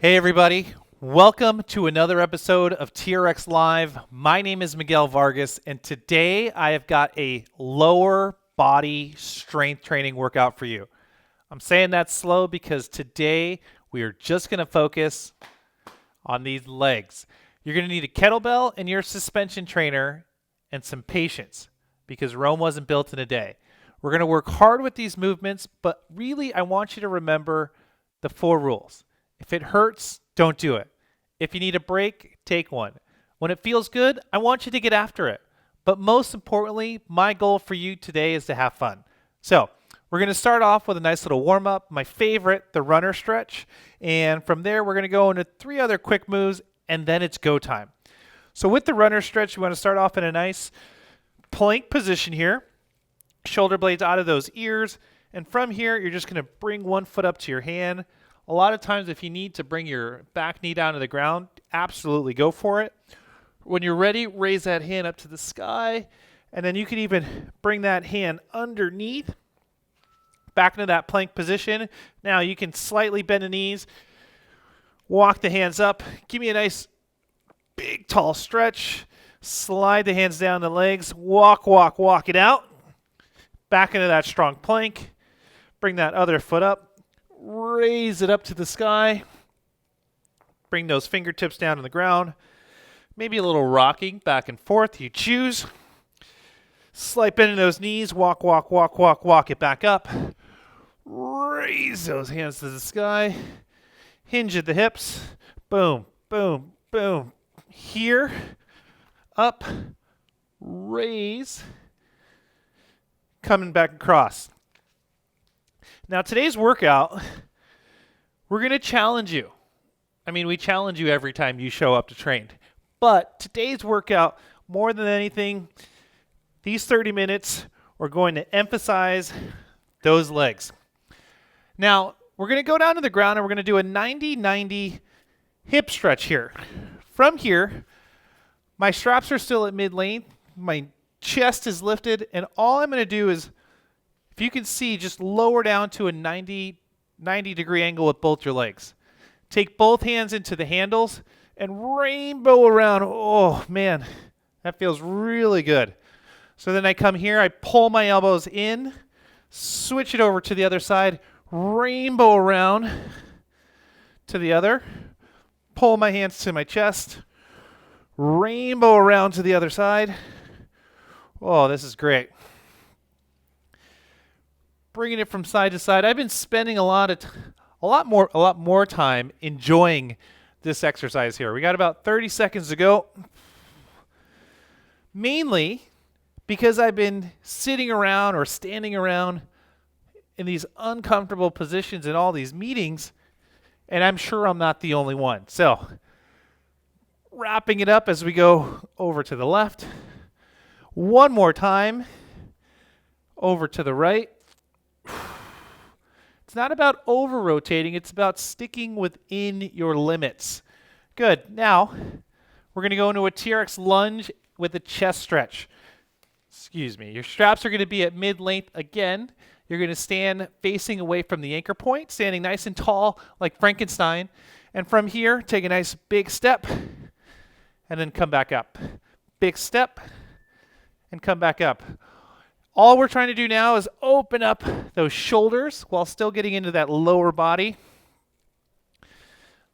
Hey everybody, welcome to another episode of TRX Live. My name is Miguel Vargas, and today I have got a lower body strength training workout for you. I'm saying that slow because today we are just going to focus on these legs. You're going to need a kettlebell and your suspension trainer and some patience because Rome wasn't built in a day. We're going to work hard with these movements, but really I want you to remember the 4 rules. If it hurts, don't do it. If you need a break, take one. When it feels good, I want you to get after it. But most importantly, my goal for you today is to have fun. So we're going to start off with a nice little warm-up. My favorite, the runner stretch. And from there, we're going to go into 3 other quick moves, and then it's go time. So with the runner stretch, you want to start off in a nice plank position here. Shoulder blades out of those ears. And from here, you're just going to bring one foot up to your hand. A lot of times if you need to bring your back knee down to the ground, absolutely go for it. When you're ready, raise that hand up to the sky, and then you can even bring that hand underneath, back into that plank position. Now you can slightly bend the knees, walk the hands up, give me a nice big tall stretch, slide the hands down the legs, walk it out, back into that strong plank, bring that other foot up. Raise it up to the sky. Bring those fingertips down to the ground. Maybe a little rocking back and forth. You choose. Slight bend in those knees. Walk it back up. Raise those hands to the sky. Hinge at the hips. Boom, boom, boom. Here. Up. Raise. Coming back across. Now today's workout, we're going to challenge you. I mean, we challenge you every time you show up to train. But today's workout, more than anything, these 30 minutes, we're going to emphasize those legs. Now, we're going to go down to the ground and we're going to do a 90-90 hip stretch here. From here, my straps are still at mid-length. My chest is lifted. And all I'm going to do is, if you can see, just lower down to a 90 degree angle with both your legs. Take both hands into the handles and rainbow around. Oh, man, that feels really good. So then I come here, I pull my elbows in, switch it over to the other side, rainbow around to the other, pull my hands to my chest, rainbow around to the other side. Oh, this is great. Bringing it from side to side. I've been spending a lot more time enjoying this exercise here. We got about 30 seconds to go. Mainly because I've been sitting around or standing around in these uncomfortable positions in all these meetings, and I'm sure I'm not the only one. So, wrapping it up as we go over to the left. One more time. Over to the right. It's not about over-rotating. It's about sticking within your limits. Good. Now, we're going to go into a TRX lunge with a chest stretch. Excuse me. Your straps are going to be at mid-length again. You're going to stand facing away from the anchor point, standing nice and tall like Frankenstein. And from here, take a nice big step and then come back up. Big step and come back up. All we're trying to do now is open up those shoulders while still getting into that lower body.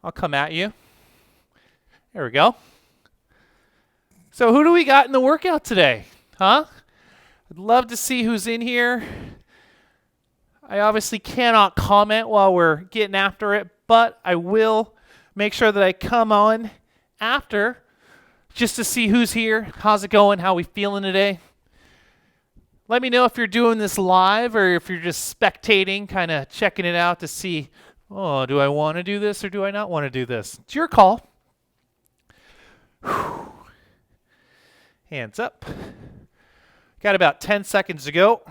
I'll come at you. There we go. So who do we got in the workout today? Huh? I'd love to see who's in here. I obviously cannot comment while we're getting after it, but I will make sure that I come on after just to see who's here. How's it going? How we feeling today? Let me know if you're doing this live or if you're just spectating, kind of checking it out to see, oh, do I want to do this or do I not want to do this? It's your call. Whew. Hands up. Got about 10 seconds to go.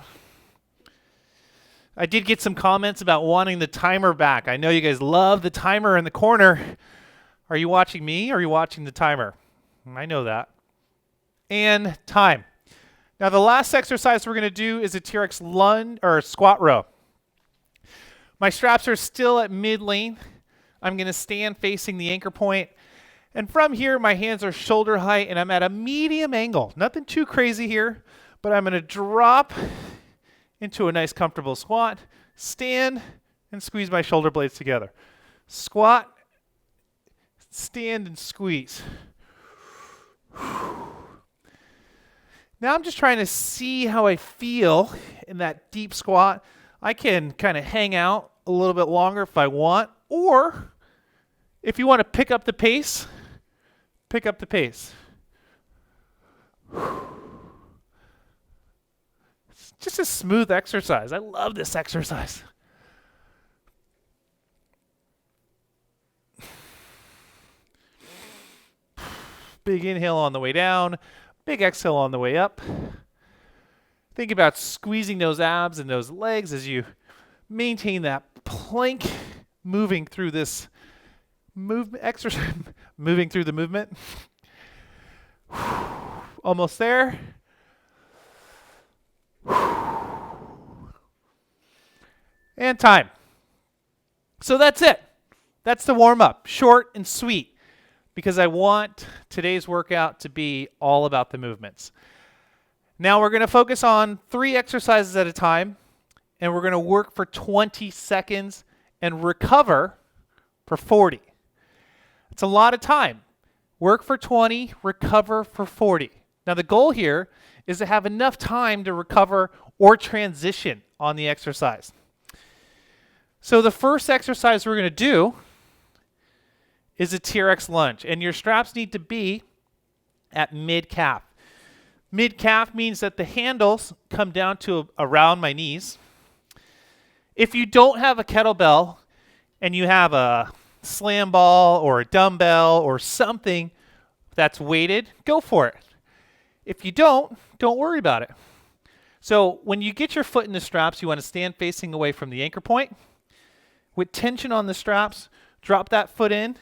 I did get some comments about wanting the timer back. I know you guys love the timer in the corner. Are you watching me or are you watching the timer? I know that. And time. Now the last exercise we're going to do is a TRX lunge or squat row. My straps are still at mid-length. I'm going to stand facing the anchor point. And from here, my hands are shoulder height and I'm at a medium angle. Nothing too crazy here, but I'm going to drop into a nice comfortable squat, stand, and squeeze my shoulder blades together. Squat, stand, and squeeze. Now I'm just trying to see how I feel in that deep squat. I can kind of hang out a little bit longer if I want, or if you want to pick up the pace, pick up the pace. It's just a smooth exercise. I love this exercise. Big inhale on the way down, big exhale on the way up. Think about squeezing those abs and those legs as you maintain that plank, moving through this movement exercise, moving through the movement. Almost there. And time. So that's it. That's the warm up. Short and sweet, because I want today's workout to be all about the movements. Now we're going to focus on 3 exercises at a time, and we're going to work for 20 seconds and recover for 40. It's a lot of time. Work for 20, recover for 40. Now the goal here is to have enough time to recover or transition on the exercise. So the first exercise we're going to do is a TRX lunge, and your straps need to be at mid-calf. Mid-calf means that the handles come down to around my knees. If you don't have a kettlebell and you have a slam ball or a dumbbell or something that's weighted, go for it. If you don't worry about it. So when you get your foot in the straps, you want to stand facing away from the anchor point. With tension on the straps, drop that foot in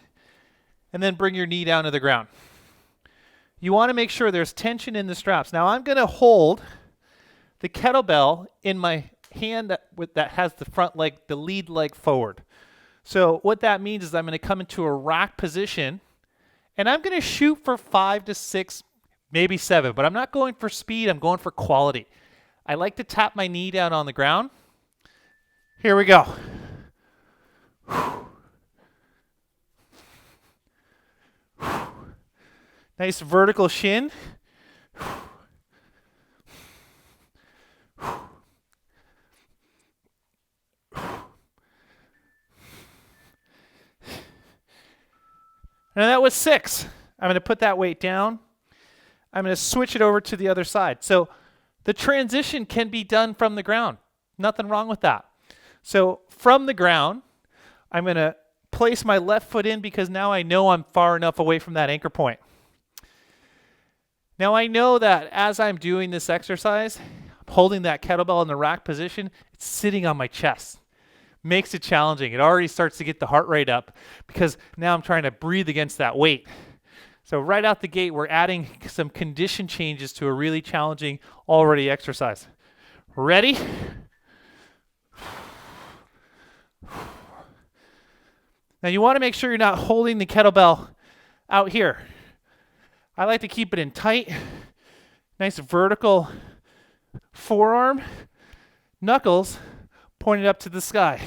and then bring your knee down to the ground. You want to make sure there's tension in the straps. Now I'm going to hold the kettlebell in my hand that has the front leg, the lead leg forward. So what that means is I'm going to come into a rack position and I'm going to shoot for 5 to 6, maybe 7, but I'm not going for speed, I'm going for quality. I like to tap my knee down on the ground. Here we go. Nice vertical shin. Now that was 6. I'm going to put that weight down. I'm going to switch it over to the other side. So the transition can be done from the ground. Nothing wrong with that. So from the ground, I'm going to place my left foot in because now I know I'm far enough away from that anchor point. Now I know that as I'm doing this exercise, I'm holding that kettlebell in the rack position, it's sitting on my chest. Makes it challenging. It already starts to get the heart rate up because now I'm trying to breathe against that weight. So right out the gate, we're adding some condition changes to a really challenging already exercise. Ready? Now you want to make sure you're not holding the kettlebell out here. I like to keep it in tight, nice vertical forearm, knuckles pointed up to the sky.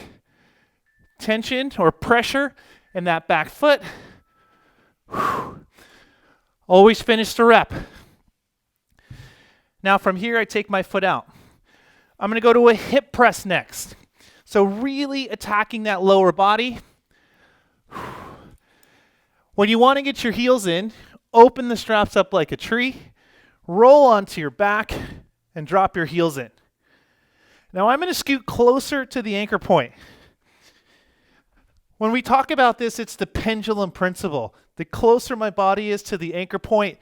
Tension or pressure in that back foot. Always finish the rep. Now from here, I take my foot out. I'm going to go to a hip press next. So really attacking that lower body. When you want to get your heels in, open the straps up like a tree, roll onto your back, and drop your heels in. Now I'm going to scoot closer to the anchor point. When we talk about this, it's the pendulum principle. The closer my body is to the anchor point,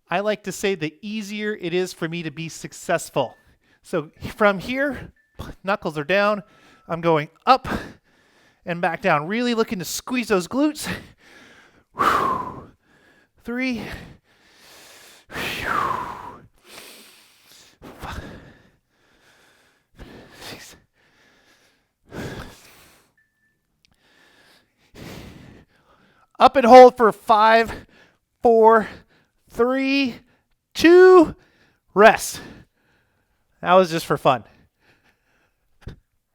I like to say the easier it is for me to be successful. So from here, knuckles are down, I'm going up and back down, really looking to squeeze those glutes. 3, 5, 6. Up and hold for 5, 4, 3, 2, rest. That was just for fun.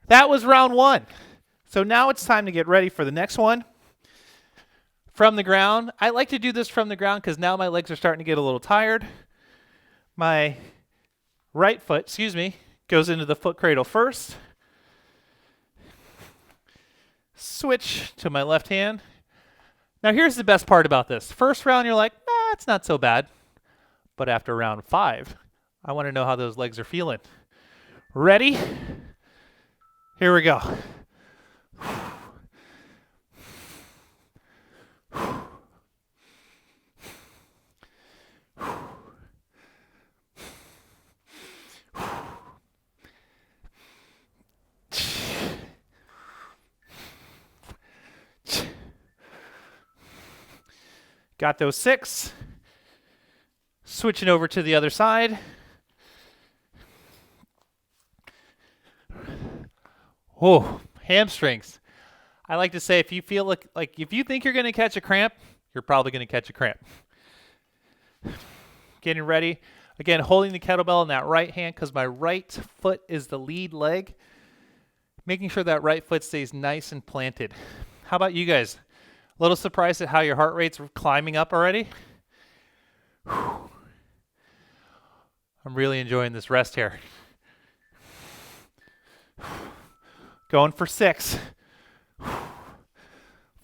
That was round 1. So now it's time to get ready for the next one. From the ground. I like to do this from the ground because now my legs are starting to get a little tired. My right foot, goes into the foot cradle first. Switch to my left hand. Now here's the best part about this. First round you're like, nah, it's not so bad. But after round 5, I want to know how those legs are feeling. Ready? Here we go. Got those 6. Switching over to the other side. Oh, hamstrings. I like to say if you feel like if you think you're going to catch a cramp, you're probably going to catch a cramp. Getting ready. Again, holding the kettlebell in that right hand because my right foot is the lead leg. Making sure that right foot stays nice and planted. How about you guys? A little surprised at how your heart rate's climbing up already? Whew. I'm really enjoying this rest here. Going for 6.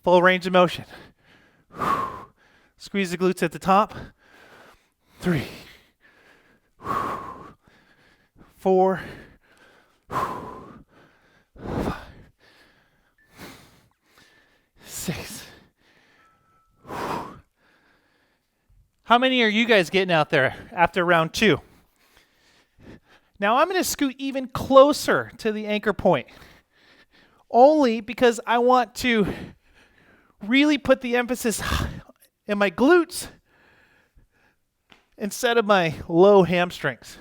Full range of motion. Squeeze the glutes at the top. 3, 4, 5, 6. How many are you guys getting out there after round 2? Now I'm going to scoot even closer to the anchor point. Only because I want to really put the emphasis in my glutes instead of my low hamstrings.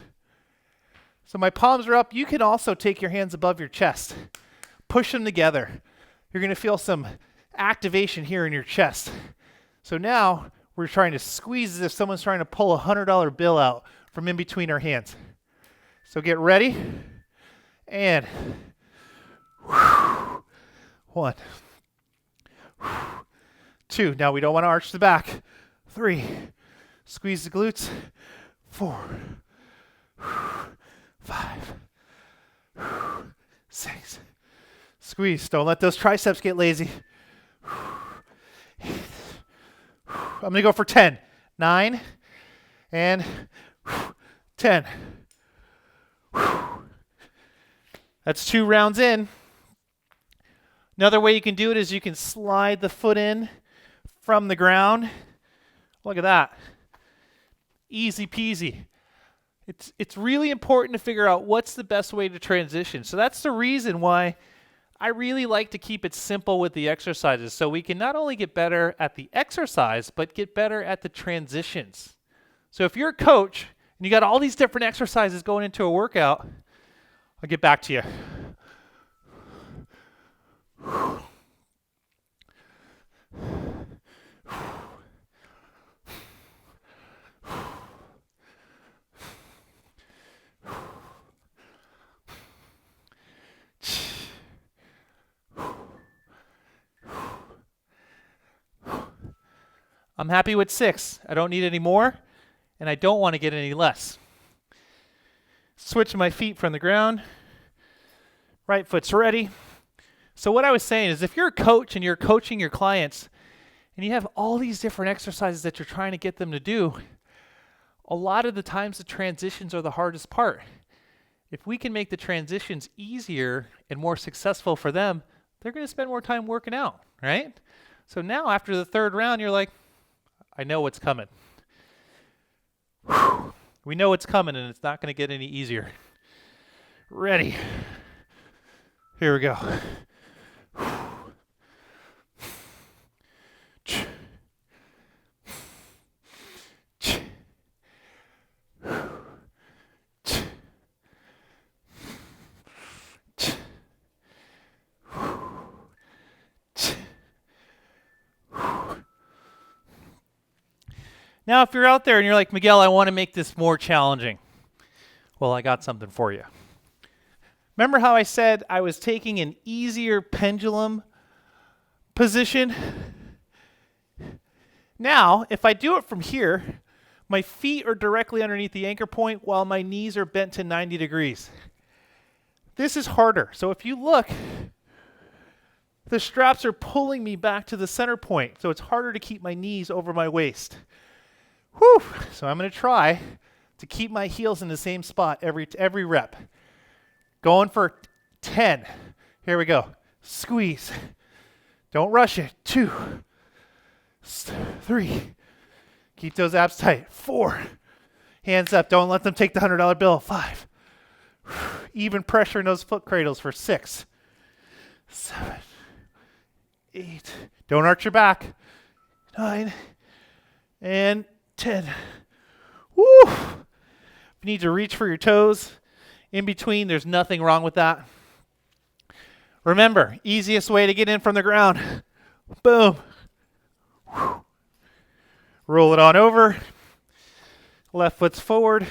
So my palms are up. You can also take your hands above your chest. Push them together. You're going to feel some activation here in your chest. So now we're trying to squeeze as if someone's trying to pull a $100 bill out from in between our hands. So get ready. And 1, 2. Now we don't want to arch the back. 3. Squeeze the glutes. 4, 5, 6. Squeeze. Don't let those triceps get lazy. 8. I'm going to go for 10. 9 and 10. That's 2 rounds in. Another way you can do it is you can slide the foot in from the ground. Look at that. Easy peasy. It's really important to figure out what's the best way to transition. So that's the reason why I really like to keep it simple with the exercises, so we can not only get better at the exercise, but get better at the transitions. So if you're a coach and you got all these different exercises going into a workout, I'll get back to you. I'm happy with 6. I don't need any more, and I don't want to get any less. Switch my feet from the ground. Right foot's ready. So what I was saying is if you're a coach and you're coaching your clients and you have all these different exercises that you're trying to get them to do, a lot of the times the transitions are the hardest part. If we can make the transitions easier and more successful for them, they're going to spend more time working out, right? So now after the 3rd round, you're like, I know what's coming. We know what's coming, and it's not going to get any easier. Ready. Here we go. Now, if you're out there and you're like, Miguel, I want to make this more challenging. Well, I got something for you. Remember how I said I was taking an easier pendulum position? Now, if I do it from here, my feet are directly underneath the anchor point while my knees are bent to 90 degrees. This is harder. So if you look, the straps are pulling me back to the center point. So it's harder to keep my knees over my waist. Whew. So I'm going to try to keep my heels in the same spot every rep. Going for 10. Here we go. Squeeze. Don't rush it. 2, 3. Keep those abs tight. 4. Hands up. Don't let them take the $100 bill. 5. Even pressure in those foot cradles for 6, 7, 8. Don't arch your back. 9 and 10. Woo! If you need to reach for your toes in between, there's nothing wrong with that. Remember, easiest way to get in from the ground. Boom. Whew. Roll it on over. Left foot's forward.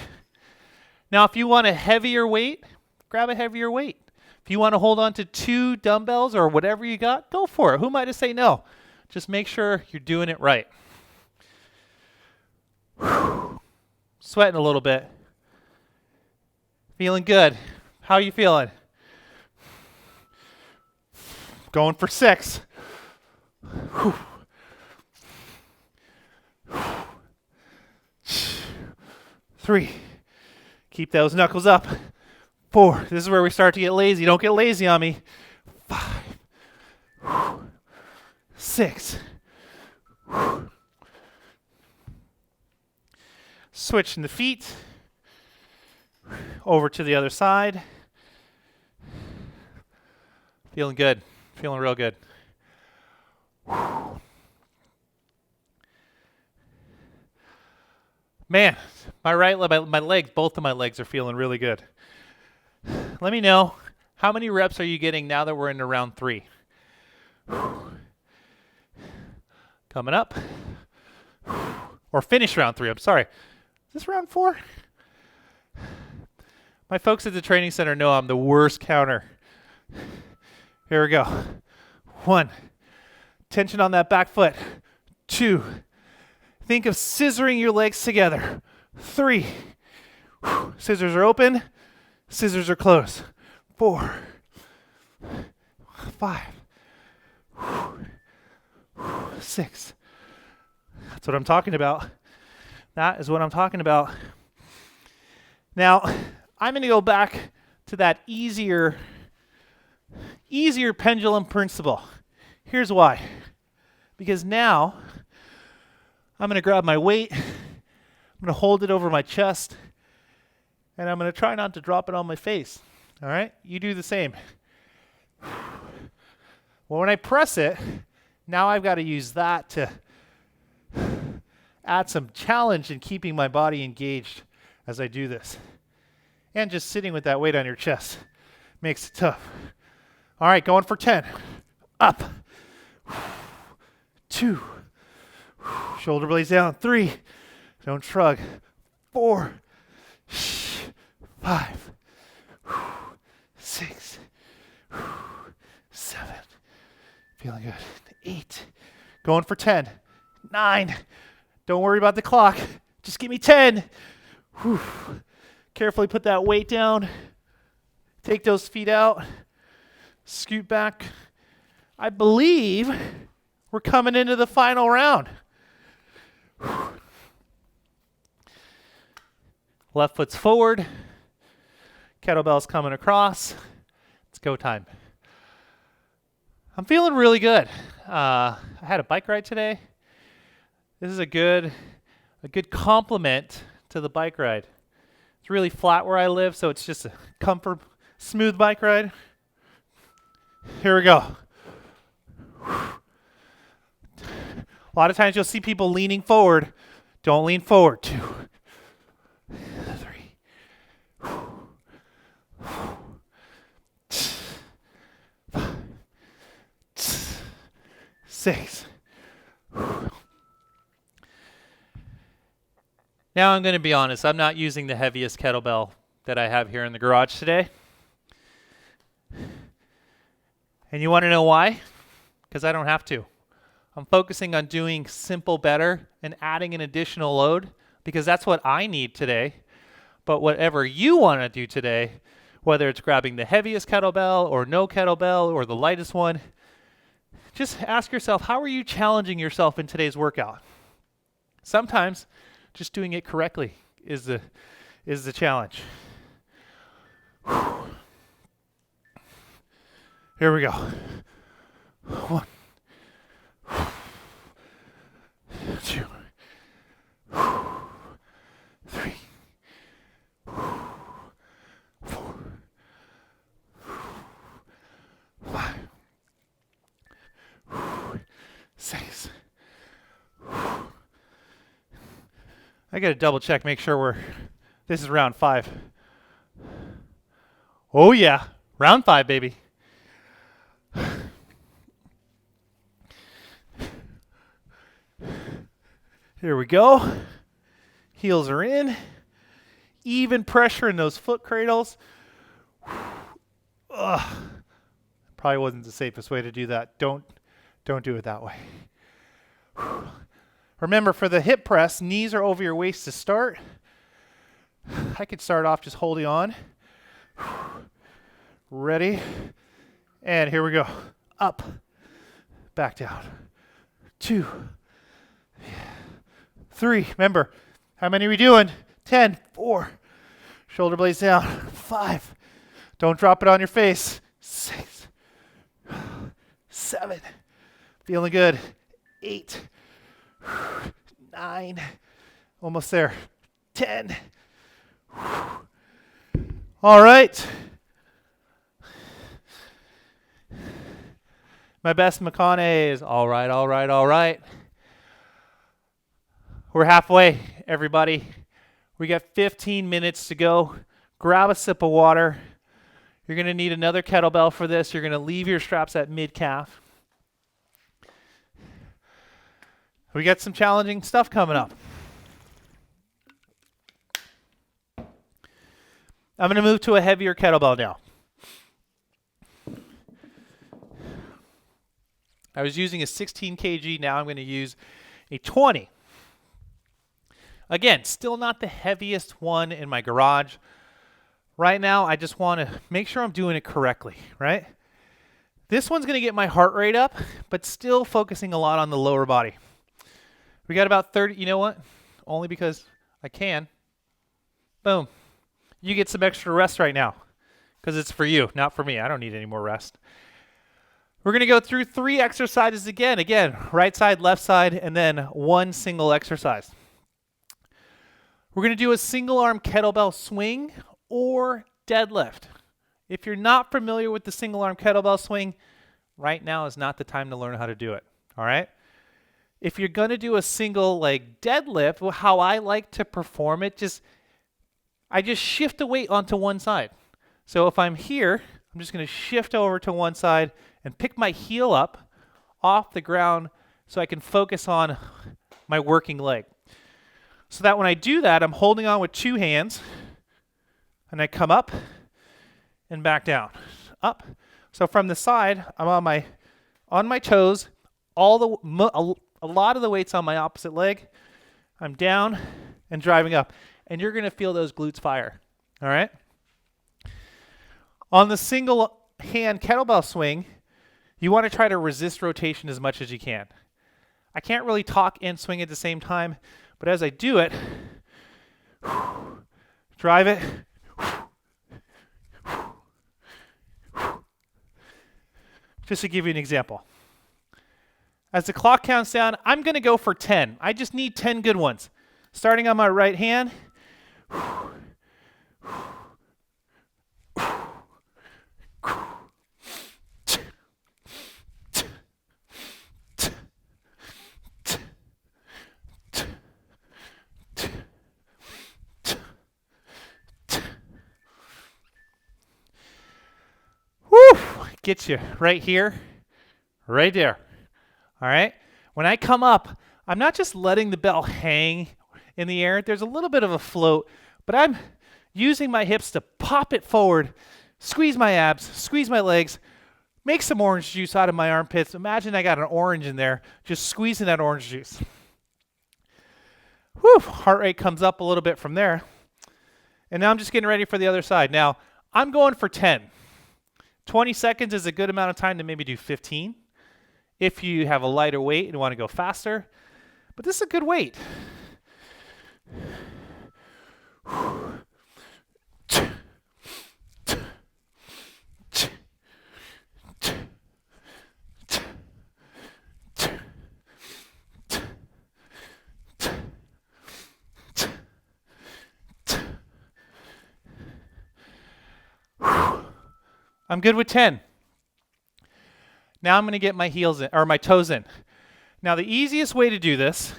Now, if you want a heavier weight, grab a heavier weight. If you want to hold on to 2 dumbbells or whatever you got, go for it. Who am I to say no? Just make sure you're doing it right. Whew. Sweating a little bit. Feeling good. How are you feeling? Going for 6. Whew. 3. Keep those knuckles up. 4. This is where we start to get lazy. Don't get lazy on me. 5. 6. Switching the feet. Over to the other side. Feeling good. Feeling real good. Man, my legs, both of my legs are feeling really good. Let me know, how many reps are you getting now that we're into round 3? Coming up. Or finish round 3, I'm sorry. Is this round 4? My folks at the training center know I'm the worst counter. Here we go. 1. Tension on that back foot. 2. Think of scissoring your legs together. 3. Scissors are open. Scissors are closed. 4. 5. 6. That's what I'm talking about. That is what I'm talking about. Now, I'm going to go back to that easier pendulum principle. Here's why. Because now, I'm going to grab my weight, I'm going to hold it over my chest, and I'm going to try not to drop it on my face. All right? You do the same. Well, when I press it, now I've got to use that to add some challenge in keeping my body engaged as I do this. And just sitting with that weight on your chest makes it tough. All right, going for 10. Up. 2. Shoulder blades down. 3. Don't shrug. 4. 5. 6. 7. Feeling good. 8. Going for 10. 9. Don't worry about the clock. Just give me 10. Whew. Carefully put that weight down. Take those feet out. Scoot back. I believe we're coming into the final round. Left foot's forward. Kettlebell's coming across. It's go time. I'm feeling really good. I had a bike ride today. This is a good complement to the bike ride. It's really flat where I live, so it's just a comfort, smooth bike ride. Here we go. A lot of times you'll see people leaning forward. Don't lean forward. 2, 3, 5, 6. Now I'm going to be honest, I'm not using the heaviest kettlebell that I have here in the garage today. And you want to know why? Because I don't have to. I'm focusing on doing simple better and adding an additional load because that's what I need today. But whatever you want to do today, whether it's grabbing the heaviest kettlebell or no kettlebell or the lightest one, just ask yourself, how are you challenging yourself in today's workout? Sometimes just doing it correctly is the challenge. Here we go. 1, 2, 3, 4, 5, 6. I got to double check, make sure this is round 5. Oh yeah, round 5, baby. Here we go. Heels are in. Even pressure in those foot cradles. Ugh. Probably wasn't the safest way to do that. Don't do it that way. Remember, for the hip press, knees are over your waist to start. I could start off just holding on. Ready? And here we go. Up. Back down. 2. 3. Remember, how many are we doing? 10. 4. Shoulder blades down. 5. Don't drop it on your face. 6. 7. Feeling good. 8. 9. Almost there. 10. All right. My best McConaughey is all right, all right, all right. We're halfway, everybody. We got 15 minutes to go. Grab a sip of water. You're going to need another kettlebell for this. You're going to leave your straps at mid-calf. We got some challenging stuff coming up. I'm going to move to a heavier kettlebell now. I was using a 16 kg. Now I'm going to use a 20. Again, still not the heaviest one in my garage. Right now, I just want to make sure I'm doing it correctly, right? This one's going to get my heart rate up, but still focusing a lot on the lower body. We got about 30. You know what? Only because I can. Boom. You get some extra rest right now because it's for you, not for me. I don't need any more rest. We're going to go through 3 exercises again. Again, right side, left side, and then one single exercise. We're going to do a single arm kettlebell swing or deadlift. If you're not familiar with the single arm kettlebell swing, right now is not the time to learn how to do it. All right? If you're going to do a single leg deadlift, how I like to perform it, I just shift the weight onto one side. So if I'm here, I'm just going to shift over to one side and pick my heel up off the ground so I can focus on my working leg. So that when I do that, I'm holding on with 2 hands, and I come up and back down. Up. So from the side, I'm on my toes, a lot of the weight's on my opposite leg. I'm down and driving up, and you're going to feel those glutes fire. All right? On the single hand kettlebell swing, you want to try to resist rotation as much as you can. I can't really talk and swing at the same time, but as I do it, drive it, just to give you an example. As the clock counts down, I'm going to go for 10. I just need 10 good ones. Starting on my right hand. Gets you right here, right there. All right? When I come up, I'm not just letting the bell hang in the air. There's a little bit of a float, but I'm using my hips to pop it forward, squeeze my abs, squeeze my legs, make some orange juice out of my armpits. Imagine I got an orange in there, just squeezing that orange juice. Whew, heart rate comes up a little bit from there. And now I'm just getting ready for the other side. Now, I'm going for 10. 20 seconds is a good amount of time to maybe do 15 if you have a lighter weight and want to go faster. But this is a good weight. I'm good with 10. Now I'm going to get my heels in, or my toes in. Now the easiest way to do this,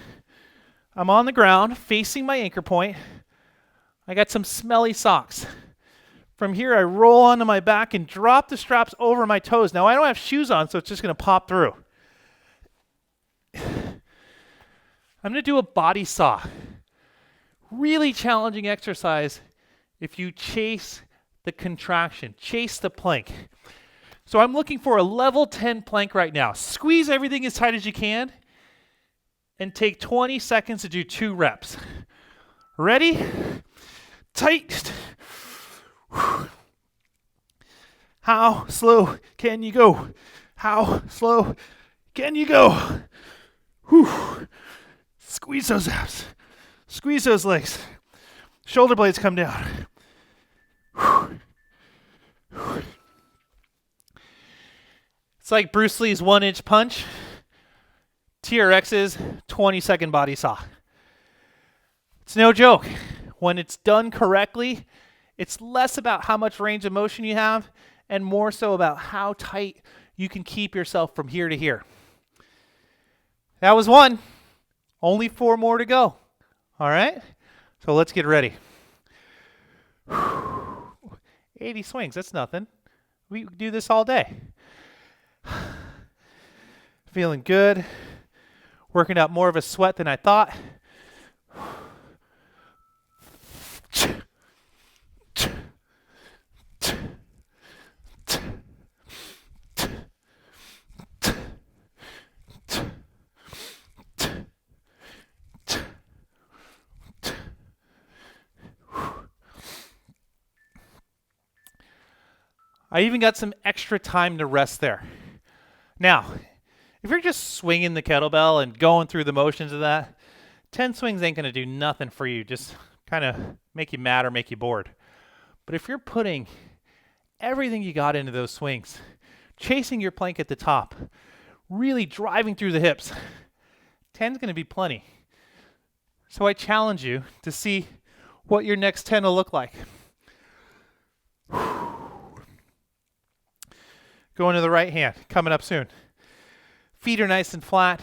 I'm on the ground facing my anchor point. I got some smelly socks. From here I roll onto my back and drop the straps over my toes. Now I don't have shoes on, so it's just going to pop through. I'm going to do a body saw. Really challenging exercise if you chase the contraction, chase the plank. So I'm looking for a level 10 plank right now. Squeeze everything as tight as you can and take 20 seconds to do 2 reps. Ready? Tight. How slow can you go? How slow can you go? Whew. Squeeze those abs. Squeeze those legs. Shoulder blades come down. It's like Bruce Lee's 1-inch punch. TRX's 20-second body saw. It's no joke. When it's done correctly, it's less about how much range of motion you have and more so about how tight you can keep yourself from here to here. That was 1. Only 4 more to go. All right? So let's get ready. 80 swings, that's nothing. We do this all day. Feeling good. Working out more of a sweat than I thought. I even got some extra time to rest there. Now, if you're just swinging the kettlebell and going through the motions of that, 10 swings ain't going to do nothing for you, just kind of make you mad or make you bored. But if you're putting everything you got into those swings, chasing your plank at the top, really driving through the hips, 10's going to be plenty. So I challenge you to see what your next 10 will look like. Going to the right hand, coming up soon. Feet are nice and flat.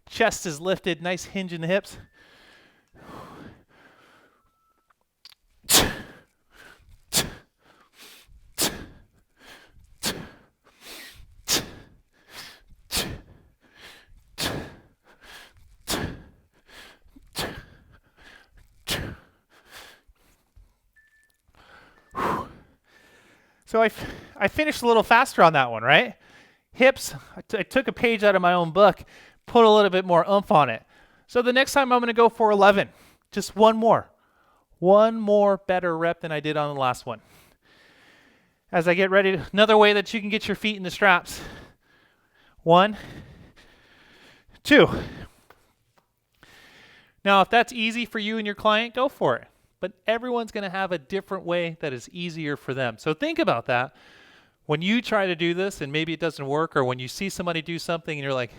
Chest is lifted, nice hinge in the hips. So I finished a little faster on that one, right? Hips, I took a page out of my own book, put a little bit more oomph on it. So the next time I'm going to go for 11. Just one more. One more better rep than I did on the last one. As I get ready, another way that you can get your feet in the straps. 1, 2. Now, if that's easy for you and your client, go for it. But everyone's going to have a different way that is easier for them. So think about that. When you try to do this and maybe it doesn't work, or when you see somebody do something and you're like,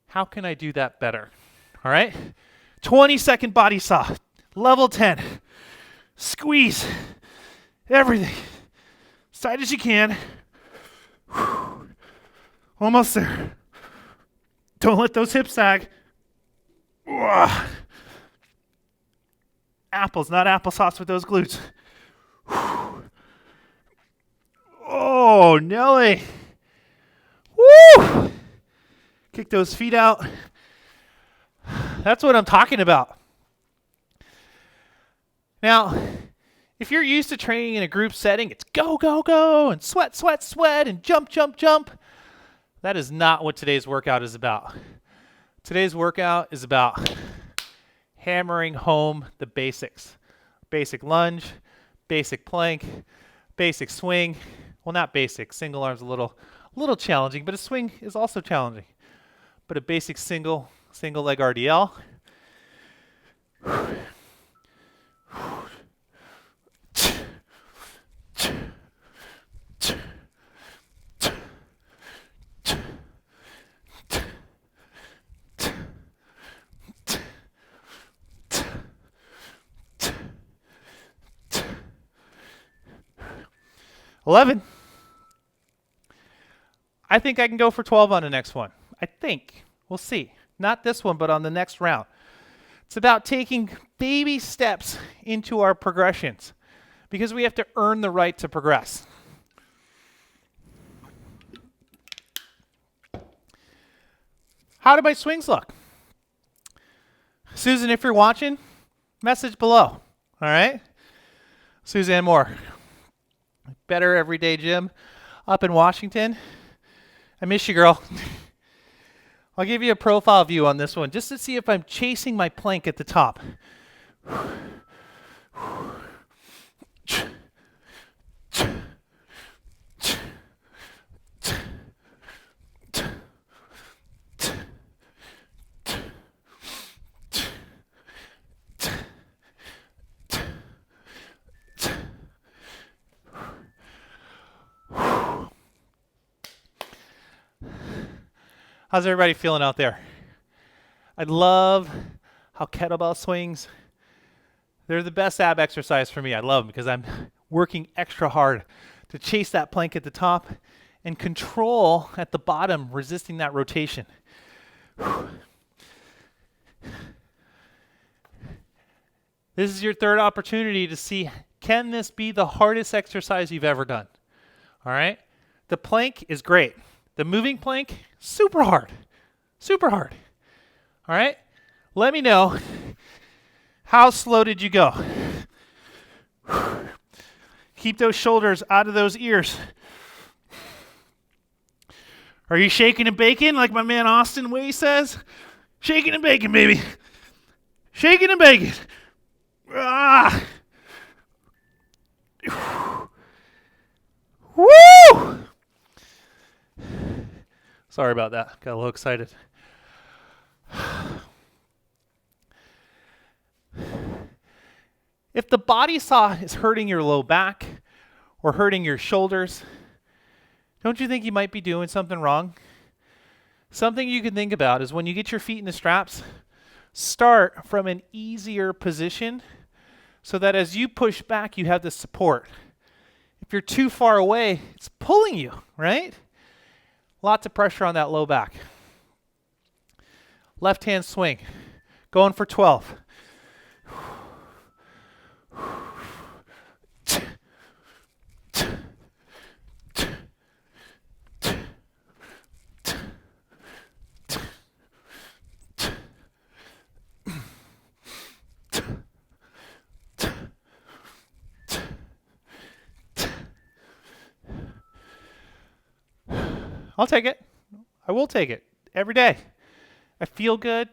how can I do that better? All right? 20-second body saw, level 10. Squeeze everything as tight as you can. Whew. Almost there. Don't let those hips sag. Ugh. Apples, not applesauce with those glutes. Whew. Oh, Nelly. Woo! Kick those feet out. That's what I'm talking about. Now, if you're used to training in a group setting, it's go, go, go, and sweat, sweat, sweat, and jump, jump, jump. That is not what today's workout is about. Today's workout is about hammering home the basics. Basic lunge, basic plank, basic swing. Well, not basic. Single arm's a little challenging, but a swing is also challenging. But a basic single leg RDL. $11. I think I can go for 12 on the next one. I think. We'll see. Not this one, but on the next round. It's about taking baby steps into our progressions because we have to earn the right to progress. How do my swings look? Susan, if you're watching, message below. All right? Suzanne Moore. Better Everyday Gym up in Washington. I miss you, girl. I'll give you a profile view on this one just to see if I'm chasing my plank at the top. How's everybody feeling out there? I love how kettlebell swings, they're the best ab exercise for me. I love them because I'm working extra hard to chase that plank at the top and control at the bottom, resisting that rotation. This is your third opportunity to see, can this be the hardest exercise you've ever done? All right? The plank is great. The moving plank, super hard. Super hard. All right? Let me know, how slow did you go? Keep those shoulders out of those ears. Are you shaking and baking like my man Austin Way says? Shaking and baking, baby. Shaking and baking. Ah. Woo! Sorry about that. Got a little excited. If the body saw is hurting your low back or hurting your shoulders, don't you think you might be doing something wrong? Something you can think about is when you get your feet in the straps, start from an easier position so that as you push back, you have the support. If you're too far away, it's pulling you, right? Lots of pressure on that low back. Left hand swing, going for 12. I'll take it. I will take it every day. I feel good.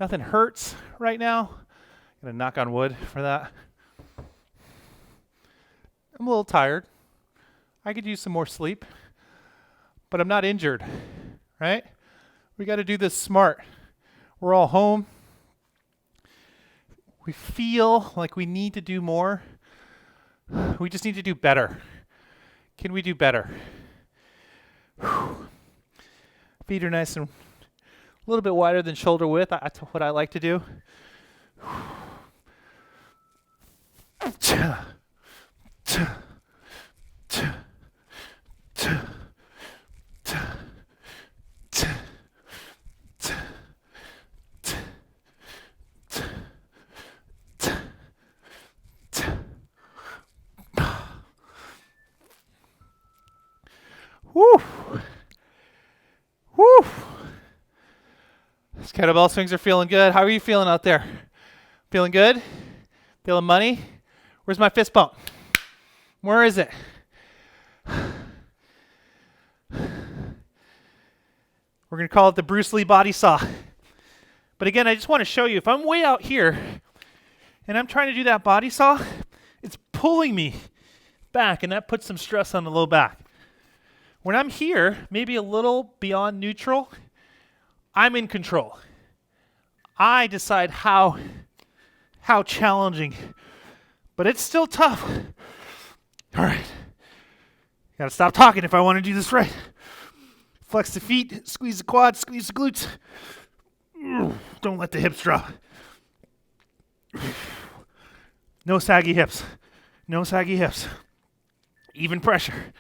Nothing hurts right now. I'm going to knock on wood for that. I'm a little tired. I could use some more sleep, but I'm not injured, right? We got to do this smart. We're all home. We feel like we need to do more. We just need to do better. Can we do better? Feet are nice and a little bit wider than shoulder width. That's what I like to do. Woo! Woo! These kettlebell swings are feeling good. How are you feeling out there? Feeling good? Feeling money? Where's my fist bump? Where is it? We're going to call it the Bruce Lee Body Saw. But again, I just want to show you, if I'm way out here and I'm trying to do that body saw, it's pulling me back, and that puts some stress on the low back. When I'm here, maybe a little beyond neutral, I'm in control. I decide how challenging, but it's still tough. All right. Gotta stop talking if I want to do this right. Flex the feet, squeeze the quads, squeeze the glutes. Don't let the hips drop. No saggy hips. No saggy hips. Even pressure.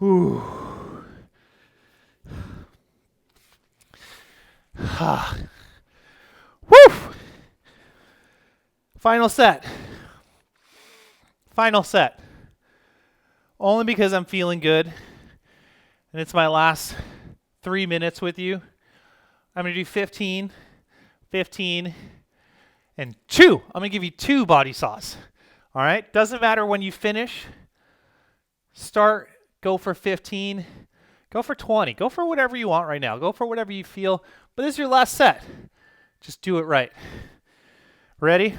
Ooh. Woo! Final set. Final set. Only because I'm feeling good, and it's my last 3 minutes with you. I'm going to do 15, 15, and 2. I'm going to give you 2 body saws. All right? Doesn't matter when you finish. Start, go for 15, go for 20. Go for whatever you want right now. Go for whatever you feel. But this is your last set. Just do it right. Ready?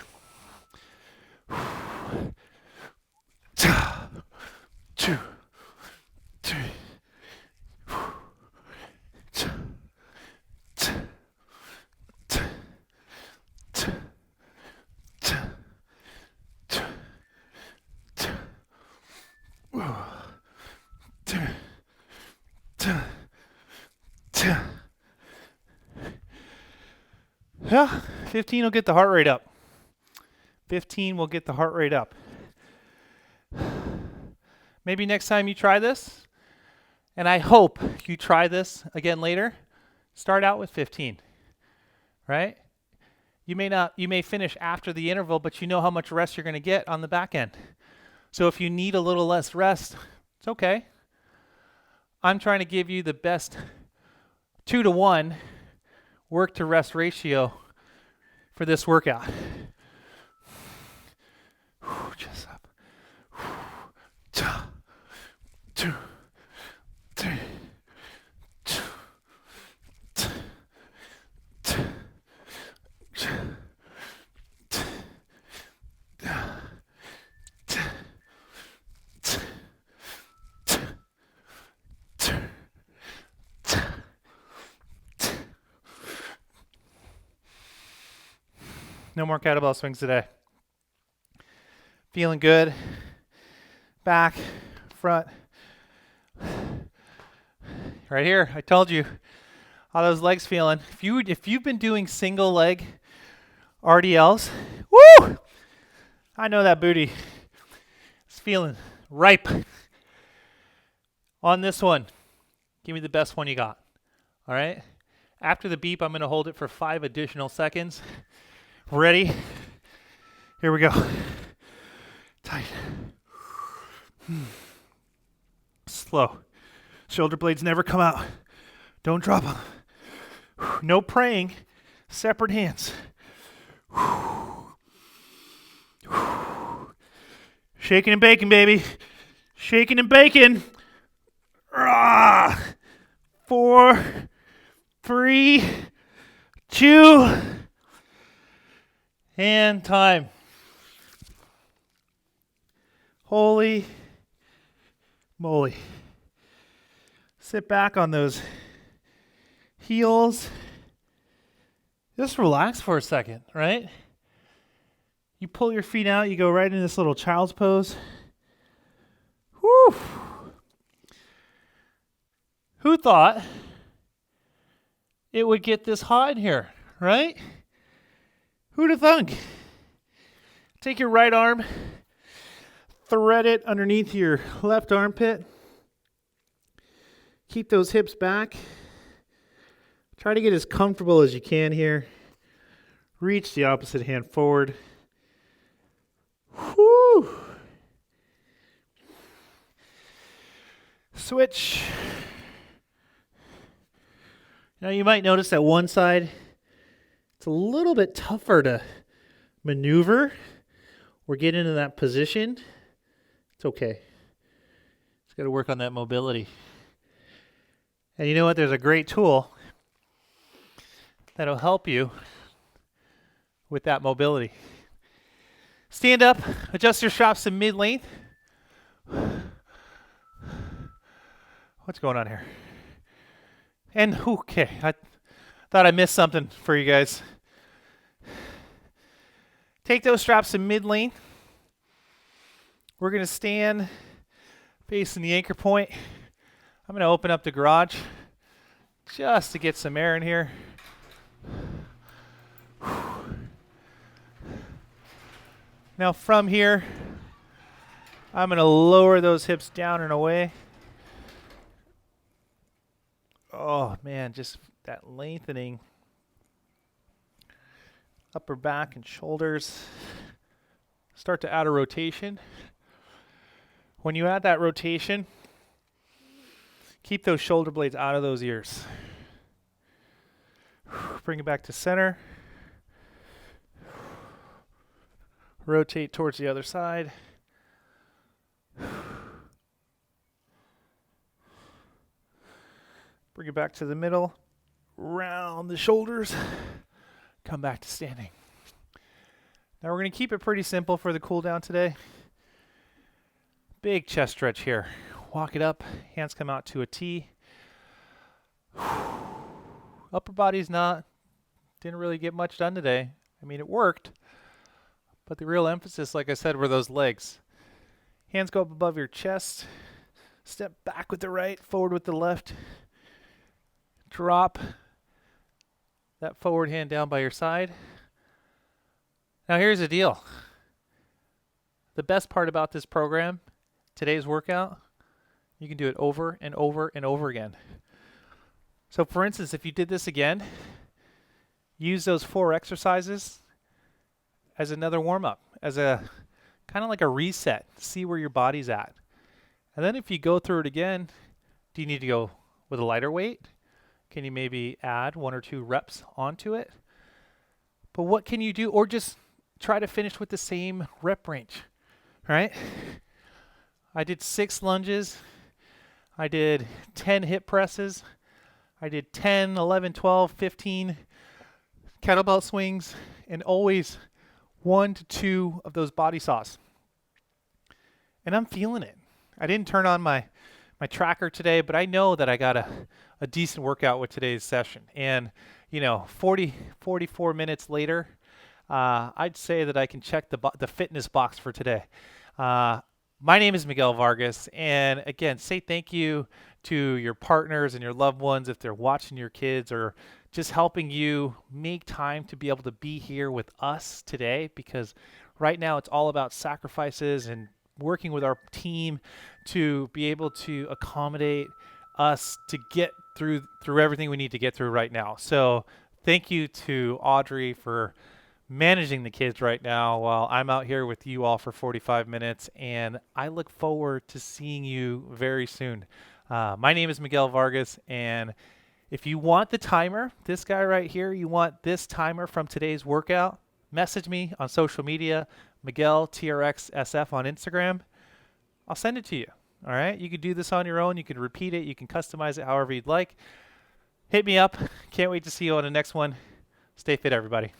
Two, three. Yeah, 15 will get the heart rate up. 15 will get the heart rate up. Maybe next time you try this, and I hope you try this again later, start out with 15, right? You may finish after the interval, but you know how much rest you're going to get on the back end. So if you need a little less rest, it's okay. I'm trying to give you the best 2-to-1 work to rest ratio for this workout. Just up. 2, 3, 2, 2, 2, 2, 2. No more kettlebell swings today. Feeling good. Back, front. Right here, I told you how those legs feeling. If you've been doing single leg RDLs, woo! I know that booty is feeling ripe. On this one, give me the best one you got. All right? After the beep, I'm going to hold it for 5 additional seconds. Ready? Here we go. Tight. Slow. Shoulder blades never come out. Don't drop them. No praying. Separate hands. Shaking and baking, baby. Shaking and baking. 4, 3, 2, and time. Holy moly. Sit back on those heels. Just relax for a second, right? You pull your feet out, you go right into this little child's pose. Whew. Who thought it would get this hot in here, right? Who'd have thunk? Take your right arm, thread it underneath your left armpit. Keep those hips back. Try to get as comfortable as you can here. Reach the opposite hand forward. Whew. Switch. Now you might notice that one side, it's a little bit tougher to maneuver we're getting into that position. It's okay. Just got to work on that mobility. And you know what? There's a great tool that'll help you with that mobility. Stand up, adjust your straps to mid-length. What's going on here? And okay, I thought I missed something for you guys. Take those straps to mid-length. We're going to stand facing the anchor point. I'm going to open up the garage just to get some air in here. Now from here, I'm going to lower those hips down and away. Oh man, just that lengthening. Upper back and shoulders. Start to add a rotation. When you add that rotation, keep those shoulder blades out of those ears. Bring it back to center. Rotate towards the other side. Bring it back to the middle. Round the shoulders. Come back to standing. Now we're going to keep it pretty simple for the cool down today. Big chest stretch here. Walk it up. Hands come out to a T. Upper body's didn't really get much done today. I mean, it worked. But the real emphasis, like I said, were those legs. Hands go up above your chest. Step back with the right, forward with the left. Drop that forward hand down by your side. Now here's the deal. The best part about this program, today's workout, you can do it over and over and over again. So for instance, if you did this again, use those 4 exercises as another warm-up, as a kind of like a reset, see where your body's at. And then if you go through it again, do you need to go with a lighter weight? Can you maybe add 1 or 2 reps onto it? But what can you do? Or just try to finish with the same rep range, right? I did 6 lunges. I did 10 hip presses. I did 10, 11, 12, 15 kettlebell swings, and always 1 to 2 of those body saws. And I'm feeling it. I didn't turn on my tracker today, but I know that I got a decent workout with today's session. And, 44 minutes later, I'd say that I can check the fitness box for today. My name is Miguel Vargas, and again, say thank you to your partners and your loved ones if they're watching your kids or just helping you make time to be able to be here with us today, because right now it's all about sacrifices and working with our team to be able to accommodate us to get through everything we need to get through right now. So thank you to Audrey for managing the kids right now while I'm out here with you all for 45 minutes, and I look forward to seeing you very soon. My name is Miguel Vargas, and if you want the timer, this guy right here, you want this timer from today's workout, message me on social media, Miguel TRX SF on Instagram. I'll send it to you. All right. You can do this on your own. You can repeat it. You can customize it however you'd like. Hit me up. Can't wait to see you on the next one. Stay fit, everybody.